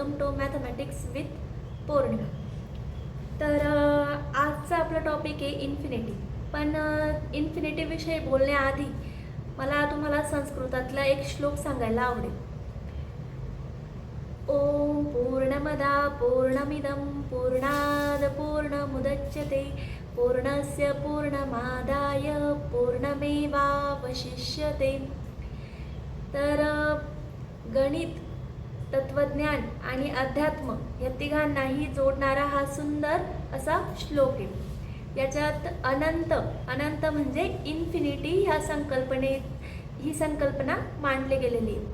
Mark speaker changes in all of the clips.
Speaker 1: Welcome to mathematics with पौर्णिमा. तर आजचा आपला टॉपिक आहे इन्फिनिटी. पण इन्फिनिटीविषयी बोलण्याआधी मला तुम्हाला संस्कृतातला एक श्लोक सांगायला आवडेल. ओम पूर्णमदा पूर्णमिदं पूर्णाद पूर्णमुदच्यते पूर्णस्य पूर्णमादाय पूर्णमेवावशिष्यते. तर गणित, तत्वज्ञान आणि अध्यात्म या तिघांनाही जोडणारा हा सुंदर असा श्लोक आहे. याच्यात अनंत म्हणजे इन्फिनिटी ही संकल्पना मांडली गेलेली आहे.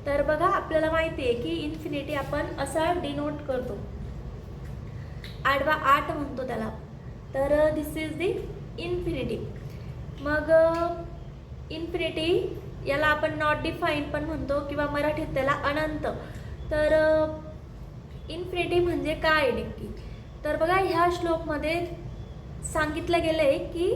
Speaker 1: तर बघा, आपल्याला माहिती आहे की इन्फिनिटी आपण असा डिनोट करतो, आडवा 8 म्हणतो त्याला. तर दिस इज दी इन्फिनिटी. मग इन्फिनिटी याला आपण नॉट डिफाईन पण म्हणतो किंवा मराठीत त्याला अनंत. तर इन्फिनिटी म्हणजे काय नक्की? तर बघा, ह्या श्लोकमध्ये सांगितलं गेलं आहे की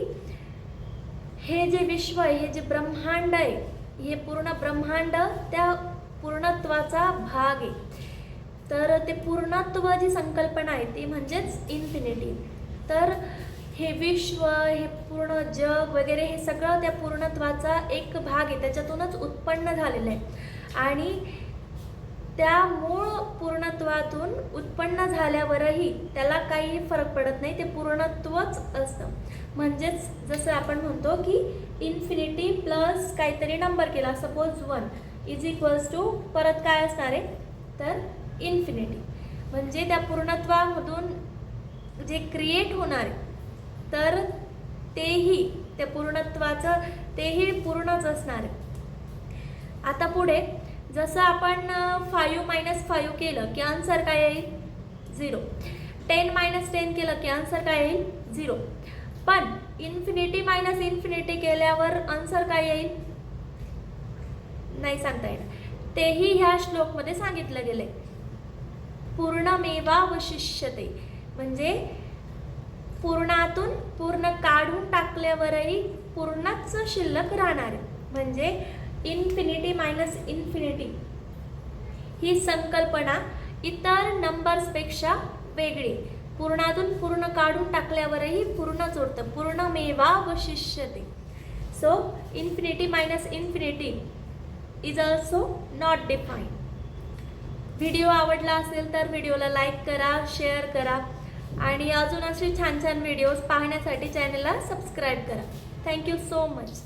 Speaker 1: हे जे विश्व आहे, हे जे ब्रह्मांड आहे, हे पूर्ण ब्रह्मांड त्या पूर्णत्वाचा भाग आहे. तर ते पूर्णत्व जी संकल्पना आहे ती म्हणजेच इन्फिनिटी. तर हे विश्व, हे पूर्ण जग वगैरे हे सगळं त्या पूर्णत्वाचा एक भाग आहे, त्याच्यातूनच उत्पन्न झालेलं आहे. आणि त्या मूळ पूर्णत्वातून उत्पन्न झाल्यावरही त्याला काही फरक पडत नाही, ते पूर्णत्वच असतं. म्हणजेच जसं आपण म्हणतो की इन्फिनिटी प्लस काहीतरी नंबर केला, सपोज 1 इज इक्वल्स टू परत काय असणार आहे, तर इन्फिनिटी. म्हणजे त्या पूर्णत्वामधून जे क्रिएट होणार आहे तर तेही त्या पूर्णत्वाचं तेही पूर्णच असणार आहे. आता पुढे जसं आपण 5 - 5 केलं की आन्सर काय येईल, 0. 10 - 10 केलं की आन्सर काय येईल, 0. पण इन्फिनिटी मायनस इन्फिनिटी केल्यावर आन्सर काय येईल, नाही सांगता येणार. तेही ह्या श्लोकमध्ये सांगितलं गेले. पूर्णमेवावशिष्यते म्हणजे पूर्णातून पूर्ण काढून टाकल्यावरही पूर्णच शिल्लक राहणार आहे. म्हणजे इन्फिनिटी मायनस इन्फिनिटी ही संकल्पना इतर नंबर्सपेक्षा वेगळी. पूर्णातून पूर्ण काढून टाकल्यावरही पूर्णच उरतं, पूर्णमेवावशिष्यते. So infinity minus infinity is also not defined. Video आवडला असेल तर व्हिडिओला लाईक करा, शेअर करा आणि अजून असे छान छान व्हिडिओज पाहण्यासाठी चॅनलला सबस्क्राईब करा. Thank you so much.